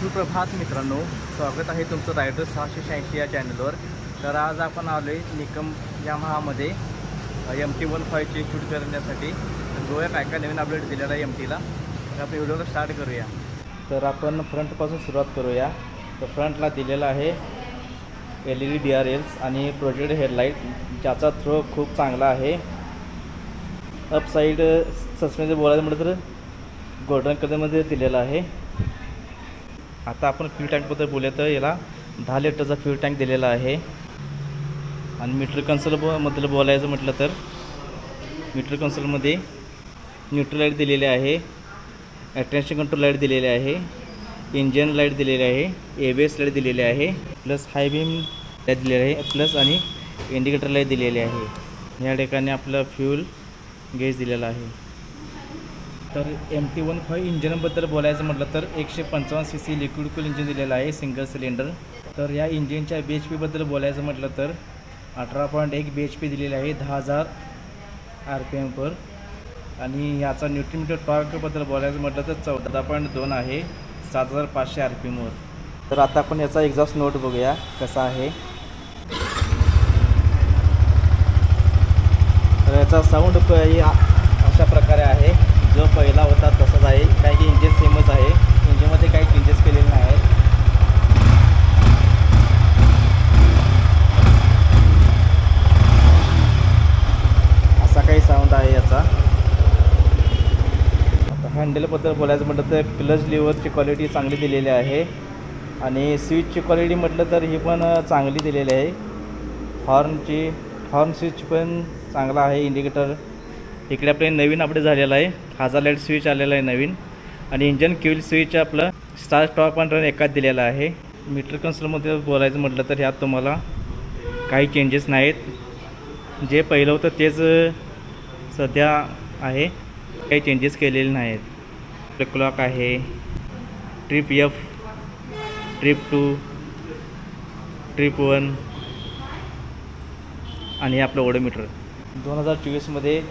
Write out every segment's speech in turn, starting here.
सुप्रभात मित्रांनो, स्वागत आहे तुमचं रायडर 686 या चॅनलवर। तर आज आपण आलो आहे निकम यामाहामध्ये MT-15चे शूट करण्यासाठी। तर गोव्या काय काय नवीन अपडेट दिलेला आहे MTला। तर आपण व्हिडिओला स्टार्ट करूया। तर आपण फ्रंटपासून सुरुवात करूया। तर फ्रंटला दिलेला आहे LED DRLs आणि प्रोजेक्ट हेडलाईट, ज्याचा थ्रो खूप चांगला आहे। अप साइड सस्पेन्शन बोलायचं म्हटलं तर गोल्डन कलरमध्ये दिलेला आहे। आता आपण फ्यूल टँकबद्दल बोलूया तर याला 10 लिटरचा फ्यूल टँक दिलेला आहे। आणि मीटर कन्सोलबद्दल बोलायचं म्हटलं तर मीटर कन्सोलमध्ये न्यूट्रल लाईट दिलेले आहे, अटेन्शन कंट्रोल लाईट दिलेले आहे, इंजन लाईट दिलेले आहे, ABS लाईट दिलेले आहे, प्लस हाय बीम लाईट दिलेले आहे, प्लस आणि इंडिकेटर लाईट दिलेले आहे। या ठिकाणी आपलं फ्यूल गेज दिलेला आहे। तर MT-15 इंजिनबद्दल बोलायचं म्हटलं तर 155 cc लिक्विड कूल इंजिन दिलेलं आहे, सिंगल सिलेंडर। तर या इंजिनच्या BHP बद्दल बोलायचं म्हटलं तर 18.1 BHP दिलेले आहे 10,000 RPM पर। आणि याचा न्यूटन मीटर टॉर्कबद्दल बोलायचं म्हटलं तर 14.2 आहे 7,500 RPM वर। तर आता आपण याचा एक्झॉस्ट नोट बघूया कसा आहे। तर याचा साऊंड अशा प्रकारे आहे, जो पहिला होता तसाच आहे, काय की इंजिन सेमच आहे, इंजिनमध्ये काही चेंजेस केलेले नाही आहेत। असा काही साऊंड आहे याचा। आता हँडलबद्दल बोलायचं म्हटलं तर क्लच लिव्हरची क्वालिटी चांगली दिलेली आहे आणि स्विचची क्वालिटी म्हटलं तर ही पण चांगली दिलेली आहे। हॉर्न स्विच पण चांगला आहे। इंडिकेटर इकडे आपले नवीन अपडेट झालेला आहे, हजार्ड लाईट स्विच आलेला आहे नवीन। आणि इंजन क्यूल स्विच आपलं स्टार्ट स्टॉप पण रन एकाच दिलेला आहे। मीटर कन्सोलमध्ये बोलायचं म्हटलं तर ह्यात तुम्हाला काही चेंजेस नाहीत, जे पहिलं होतं तेच सध्या आहे, काही चेंजेस केलेले नाहीत। क्लॉक आहे, ट्रिप F, ट्रिप 2, ट्रिप 1 आणि आपलं ओडोमीटर। 2024मध्ये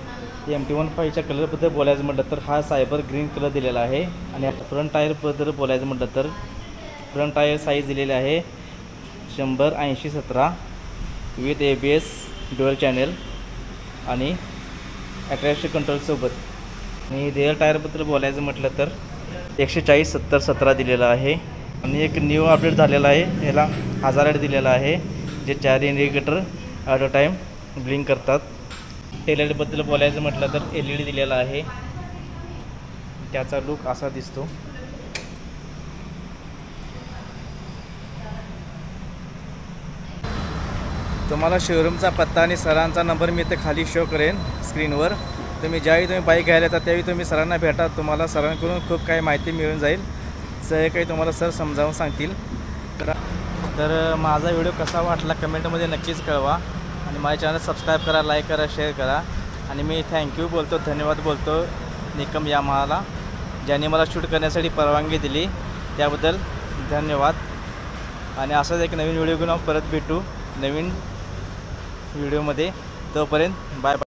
MT-15च्या कलरबद्दल बोलायचं म्हटलं तर हा सायबर ग्रीन कलर दिलेला आहे। आणि आता फ्रंट टायरबद्दल बोलायचं म्हटलं तर फ्रंट टायर साईज दिलेले आहे 100/80/17 विथ ABS ड्युअल चॅनल आणि अट्रॅक्शन कंट्रोलसोबत। आणि रिअर टायरबद्दल बोलायचं म्हटलं तर 140/70/17 दिलेला आहे। आणि एक न्यू अपडेट झालेला आहे, याला हजार्ड दिलेला आहे, जे 4 indicator at a time blink करतात। टेललाईटबद्दल बोलायचं म्हटलं तर LED दिलेला आहे, त्याचा लुक असा दिसतो। तुम्हाला शोरूमचा पत्ता आणि सरांचा नंबर मी इथे खाली शो करेन स्क्रीनवर। तुम्ही ज्यावेळी बाईक घ्यायला येतात त्यावेळी तुम्ही सरांना भेटा, तुम्हाला सरांकडून खूप काही माहिती मिळून जाईल, सगळे काही तुम्हाला सर समजावून सांगतील। तर माझा व्हिडिओ कसा वाटला कमेंटमध्ये नक्कीच कळवा आणि माझ्या चॅनल सबस्क्राईब करा, लाईक करा, शेअर करा। आणि मी थँक्यू बोलतो, धन्यवाद बोलतो निकम यामाहाला, ज्यांनी मला शूट करण्यासाठी परवानगी दिली, त्याबद्दल धन्यवाद। आणि असंच एक नवीन व्हिडिओ घेऊन परत भेटू नवीन व्हिडिओमध्ये, तोपर्यंत बाय बाय।